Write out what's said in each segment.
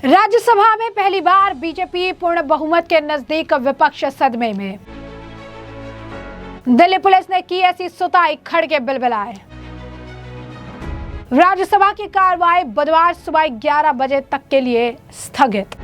राज्यसभा में पहली बार बीजेपी पूर्ण बहुमत के नजदीक, विपक्ष सदमे में। दिल्ली पुलिस ने की ऐसी सुताई, खड़गे बिलबिलाए। राज्यसभा की कार्रवाई बुधवार सुबह 11 बजे तक के लिए स्थगित।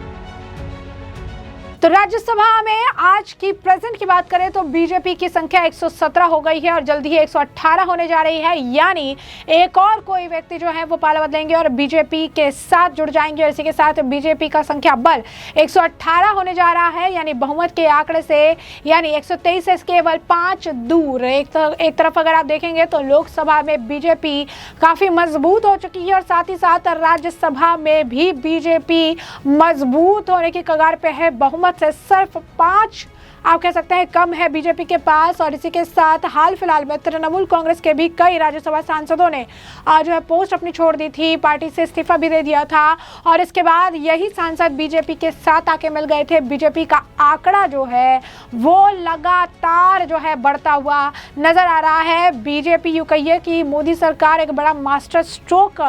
तो राज्यसभा में आज की प्रेजेंट की बात करें तो बीजेपी की संख्या 117 हो गई है और जल्दी ही 118 होने जा रही है, यानी एक और कोई व्यक्ति जो है वो पाला बदलेंगे और बीजेपी के साथ जुड़ जाएंगे और इसी के साथ बीजेपी का संख्या बल 118 होने जा रहा है, यानी बहुमत के आंकड़े से यानी 123 से केवल 5 दूर। एक तरफ अगर आप देखेंगे तो लोकसभा में बीजेपी काफी मजबूत हो चुकी है और साथ ही साथ राज्यसभा में भी बीजेपी मजबूत होने की कगार पे है। बहुमत से सिर्फ 5 आप कह सकते हैं कम है बीजेपी के पास और इसी के साथ हाल फिलहाल में तृणमूल कांग्रेस के भी कई राज्यसभा सांसदों ने आज जो है पोस्ट अपनी छोड़ दी थी, पार्टी से इस्तीफा भी दे दिया था और इसके बाद यही सांसद बीजेपी के साथ आके मिल गए थे। बीजेपी का आंकड़ा जो है वो लगातार जो है बढ़ता हुआ नजर आ रहा है। बीजेपी यूं कहिए कि मोदी सरकार एक बड़ा मास्टर स्ट्रोक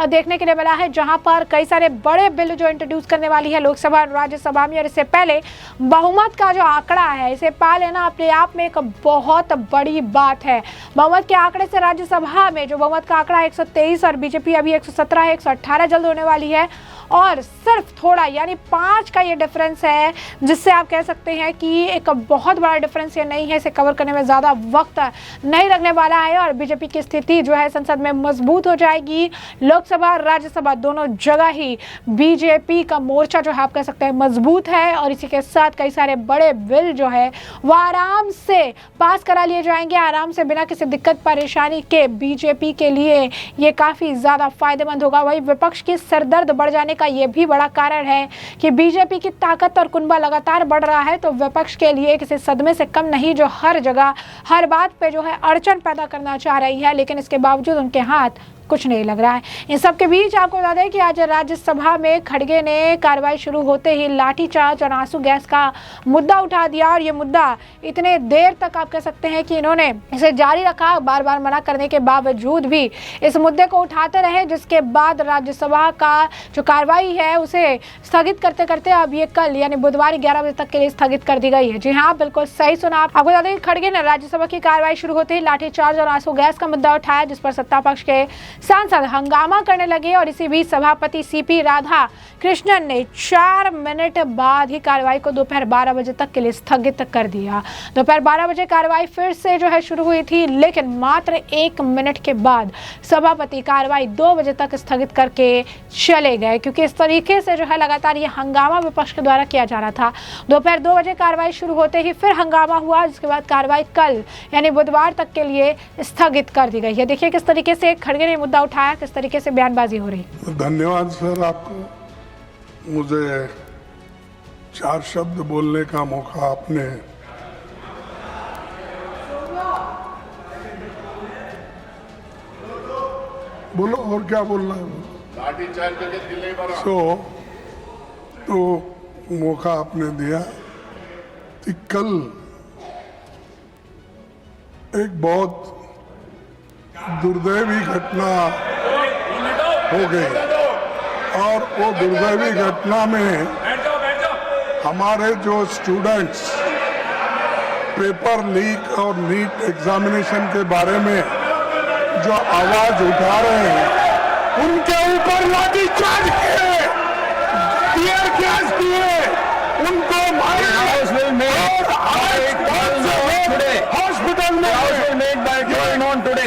देखने के लिए मिला है, जहां पर कई सारे बड़े बिल जो इंट्रोड्यूस करने वाली है लोकसभा और राज्यसभा में। और इससे पहले बहुमत का जो आंकड़ा है, इसे पा लेना अपने आप में एक बहुत बड़ी बात है। बहुमत के आंकड़े से राज्यसभा में जो बहुमत का आंकड़ा 123 और बीजेपी अभी 117 है, 118 जल्द होने वाली है और सिर्फ थोड़ा यानी 5 का ये डिफरेंस है, जिससे आप कह सकते हैं कि एक बहुत बड़ा डिफरेंस ये नहीं है। इसे कवर करने में ज़्यादा वक्त नहीं लगने वाला है और बीजेपी की स्थिति जो है संसद में मजबूत हो जाएगी। लोकसभा और राज्यसभा दोनों जगह ही बीजेपी का मोर्चा जो है आप कह सकते हैं मजबूत है और इसी के साथ कई सारे बड़े बिल जो है वो आराम से पास करा लिए जाएंगे, आराम से बिना किसी दिक्कत परेशानी के। बीजेपी के लिए ये काफ़ी ज़्यादा फायदेमंद होगा। वही विपक्ष की सरदर्द बढ़ जाने का ये भी बड़ा कारण है कि बीजेपी की ताकत और कुनबा लगातार बढ़ रहा है, तो विपक्ष के लिए किसी सदमे से कम नहीं, जो हर जगह हर बात पे जो है अड़चन पैदा करना चाह रही है, लेकिन इसके बावजूद उनके हाथ कुछ नहीं लग रहा है। इन सब के बीच आपको बता दें कि आज राज्यसभा में खड़गे ने कार्रवाई शुरू होते ही लाठीचार्ज और आंसू गैस का मुद्दा उठा दिया और ये मुद्दा इतने देर तक आप कह सकते हैं कि इन्होंने इसे जारी रखा, बार बार मना करने के बावजूद भी इस मुद्दे को उठाते रहे, जिसके बाद राज्यसभा का जो कार्रवाई है उसे स्थगित करते करते अब ये कल यानी बुधवार 11 बजे तक के लिए स्थगित कर दी गई है। जी हाँ, बिल्कुल सही सुना आपको बता दें, खड़गे ने राज्यसभा की कार्रवाई शुरू होते ही लाठीचार्ज और आंसू गैस का मुद्दा उठाया, जिस पर सत्ता पक्ष के सांसद हंगामा करने लगे और इसी बीच सभापति सीपी राधा कृष्णन ने 4 मिनट बाद ही कार्रवाई को दोपहर 12 बजे तक के लिए स्थगित कर दिया। दोपहर 12 बजे कार्रवाई फिर से जो है शुरू हुई थी, लेकिन मात्र 1 मिनट के बाद सभापति कार्रवाई 2 बजे तक स्थगित करके चले गए, क्योंकि इस तरीके से जो है लगातार ये हंगामा विपक्ष के द्वारा किया जा रहा था। दोपहर 2 बजे कार्रवाई शुरू होते ही फिर हंगामा हुआ, जिसके बाद कार्रवाई कल यानी बुधवार तक के लिए स्थगित कर दी गई है। देखिए किस तरीके से खड़गे ने मुद्दा उठाया, किस तरीके से बयानबाजी हो रही। धन्यवाद सर, आपको मुझे 4 शब्द बोलने का मौका आपने बोलो, और क्या बोलना है। तो मौका आपने दिया कि कल एक बहुत दुर्दैवी घटना हो गई और वो दुर्दैवी घटना में हमारे जो स्टूडेंट्स पेपर लीक और नीट एग्जामिनेशन के बारे में जो आवाज उठा रहे हैं उनके ऊपर लाठीचार्ज किए, टीयर गैस किए, उनको मारे और हॉस्पिटल में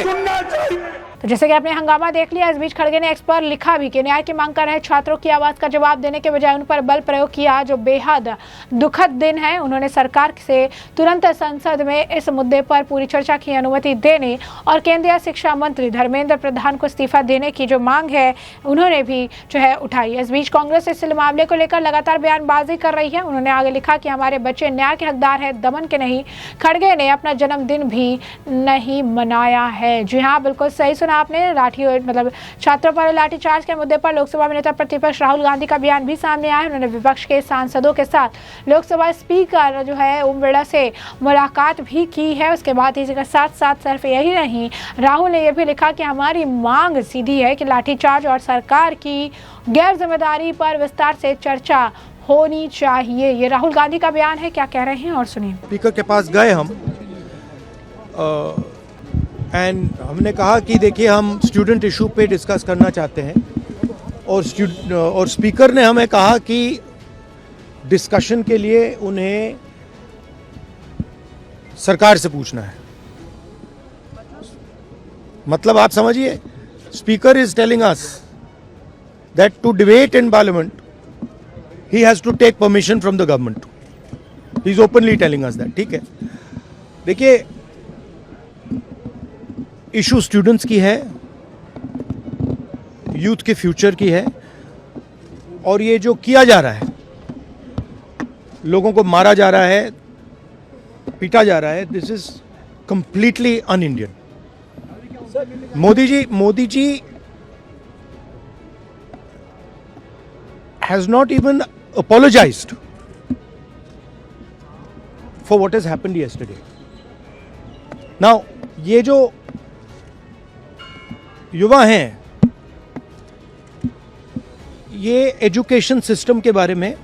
सुनना चाहिए। तो जैसे कि आपने हंगामा देख लिया, इस बीच खड़गे ने एक्स पर लिखा भी कि न्याय की मांग कर रहे छात्रों की आवाज का जवाब देने के बजाय उन पर बल प्रयोग किया, जो बेहद दुखद दिन है। उन्होंने सरकार से तुरंत संसद में इस मुद्दे पर पूरी चर्चा की अनुमति देने और केंद्रीय शिक्षा मंत्री धर्मेंद्र प्रधान को इस्तीफा देने की जो मांग है उन्होंने भी जो है उठाई। इस बीच कांग्रेस इस मामले को लेकर लगातार बयानबाजी कर रही है। उन्होंने आगे लिखा कि हमारे बच्चे न्याय के हकदार है, दमन के नहीं। खड़गे ने अपना जन्मदिन भी नहीं मनाया है। जी हाँ, बिल्कुल सही सुना सुना आपने। मतलब छात्रों पर लाठीचार्ज के मुद्दे पर लोकसभा में नेता प्रतिपक्ष राहुल गांधी का बयान भी सामने आया है। उन्होंने विपक्ष के सांसदों के साथ लोकसभा स्पीकर जो है ओम बिरला से मुलाकात भी की है। उसके बाद इसी के साथ साथ सिर्फ यही नहीं, राहुल ने यह भी लिखा कि हमारी मांग सीधी है कि लाठीचार्ज और सरकार की गैर जिम्मेदारी पर विस्तार से चर्चा होनी चाहिए। ये राहुल गांधी का बयान है, क्या कह रहे हैं और सुनिए। स्पीकर के पास गए हम एंड हमने कहा कि देखिए हम स्टूडेंट इशू पे डिस्कस करना चाहते हैं और स्पीकर ने हमें कहा कि डिस्कशन के लिए उन्हें सरकार से पूछना है। मतलब आप समझिए, speaker is telling us that to debate in parliament he has to take permission from the government. He is openly telling us that. ठीक है, देखिए इशू स्टूडेंट्स की है, यूथ के फ्यूचर की है, और ये जो किया जा रहा है, लोगों को मारा जा रहा है, पीटा जा रहा है, this is completely un Indian. Modi ji has not even apologized for what has happened yesterday. Now, ये जो युवा हैं, ये एजुकेशन सिस्टम के बारे में,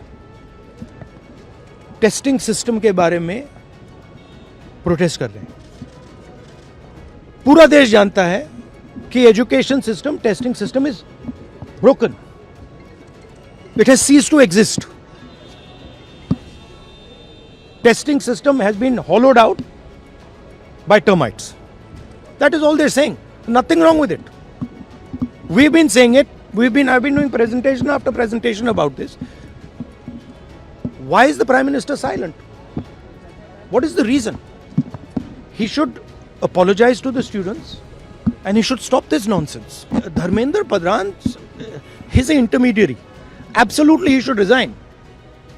टेस्टिंग सिस्टम के बारे में प्रोटेस्ट कर रहे हैं। पूरा देश जानता है कि education system, testing system is broken. It has ceased to exist. Testing system has been hollowed out by termites. That is all they're saying. Nothing wrong with it. We've been saying it. I've been doing presentation after presentation about this. Why is the Prime Minister silent? What is the reason? He should apologize to the students and he should stop this nonsense. Dharmendra Pradhan, he's an intermediary. Absolutely, he should resign.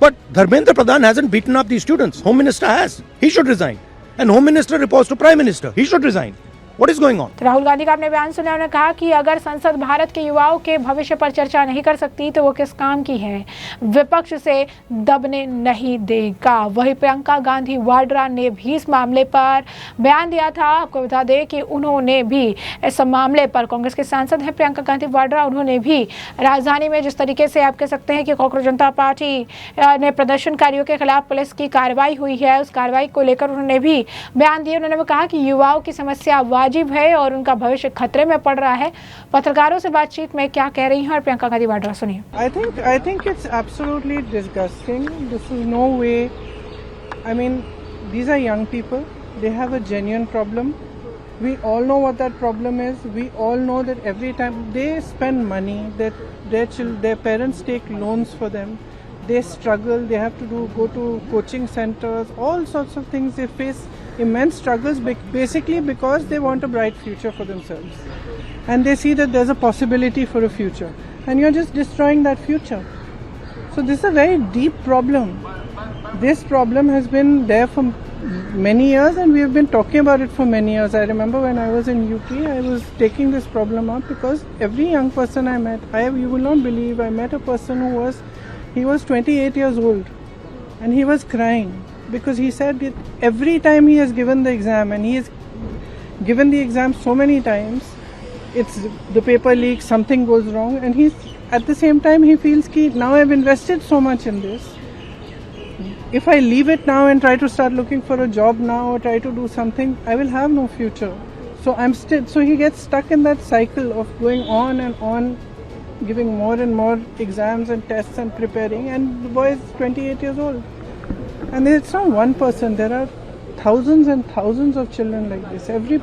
But Dharmendra Pradhan hasn't beaten up these students. Home Minister has. He should resign. And Home Minister reports to Prime Minister. He should resign. What is going on? Rahul Gandhi का आपने बयान सुना, उन्होंने कहा कि अगर संसद भारत के युवाओं के भविष्य पर चर्चा नहीं कर सकती तो वो किस काम की है, विपक्ष से दबने नहीं देगा। वही प्रियंका गांधी वाड्रा ने भी इस मामले पर बयान दिया था। आपको बता दें कि उन्होंने भी इस मामले पर, कांग्रेस के सांसद हैं प्रियंका गांधी वाड्रा, उन्होंने भी राजधानी में जिस तरीके से आप कह सकते हैं कि कांग्रेस जनता पार्टी ने प्रदर्शनकारियों के खिलाफ पुलिस की कार्रवाई हुई है, उस कार्रवाई को लेकर उन्होंने भी बयान दिए। उन्होंने कहा कि युवाओं की समस्या वाजिब है और उनका भविष्य खतरे में पड़ रहा है। पत्रकारों से बातचीत में क्या कह रही हैं और प्रियंका गांधी वाड्रा, सुनिए। I think it's absolutely disgusting. This is no way. I mean, these are young people. They have a genuine problem. We all know what that problem is. We all know that every time they spend money, that their parents take loans for them. They struggle. They have to go to coaching centers. All sorts of things. They face immense struggles basically because they want a bright future for themselves, and they see that there's a possibility for a future, and you're just destroying that future. So this is a very deep problem. This problem has been there for many years and we have been talking about it for many years. I remember when I was in UP, I was taking this problem up because every young person I met, you will not believe, I met a person he was 28 years old and he was crying because he said that every time he has given the exam, and he has given the exam so many times, the paper leaks, something goes wrong, and at the same time he feels that now I've invested so much in this. If I leave it now and try to start looking for a job now or try to do something, I will have no future. So he gets stuck in that cycle of going on and on, giving more and more exams and tests and preparing, and the boy is 28 years old. And it's not one person, there are thousands and thousands of children like this. Every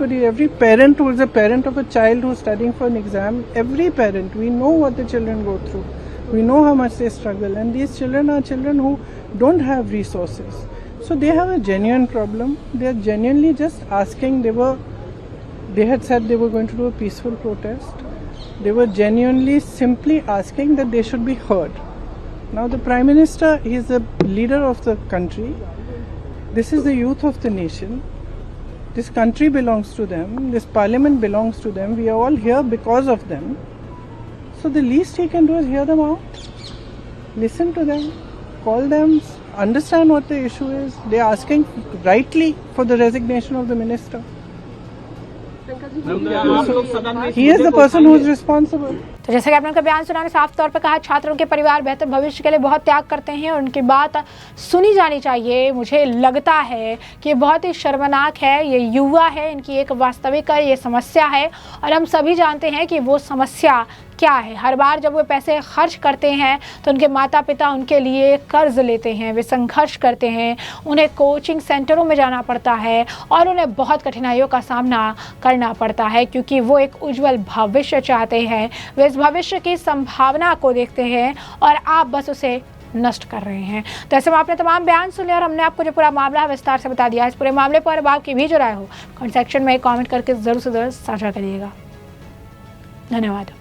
parent who is a parent of a child who is studying for an exam, every parent, we know what the children go through. We know how much they struggle, and these children are children who don't have resources. So they have a genuine problem. They are genuinely just asking. They had said they were going to do a peaceful protest. They were genuinely simply asking that they should be heard. Now the Prime Minister, he is the leader of the country. This is the youth of the nation. This country belongs to them, this parliament belongs to them, we are all here because of them. So the least he can do is hear them out, listen to them, call them, understand what the issue is. They are asking rightly for the resignation of the minister. He is the person who is responsible. तो जैसे कि आपने उनका बयान सुना, साफ तौर पर कहा छात्रों के परिवार बेहतर भविष्य के लिए बहुत त्याग करते हैं और उनकी बात सुनी जानी चाहिए। मुझे लगता है कि ये बहुत ही शर्मनाक है, ये युवा है, इनकी एक वास्तविक ये समस्या है और हम सभी जानते हैं कि वो समस्या क्या है। हर बार जब वो पैसे खर्च करते हैं तो उनके माता पिता उनके लिए कर्ज लेते हैं, वे संघर्ष करते हैं, उन्हें कोचिंग सेंटरों में जाना पड़ता है और उन्हें बहुत कठिनाइयों का सामना करना पड़ता है क्योंकि वो एक उज्जवल भविष्य चाहते हैं। वे इस भविष्य की संभावना को देखते हैं और आप बस उसे नष्ट कर रहे हैं। तो ऐसे में आपने तमाम बयान सुन लिया और हमने आपको जो पूरा मामला विस्तार से बता दिया। इस पूरे मामले पर आपकी भी जो राय हो कमेंट सेक्शन में कमेंट करके ज़रूर से ज़रूर साझा करिएगा। धन्यवाद।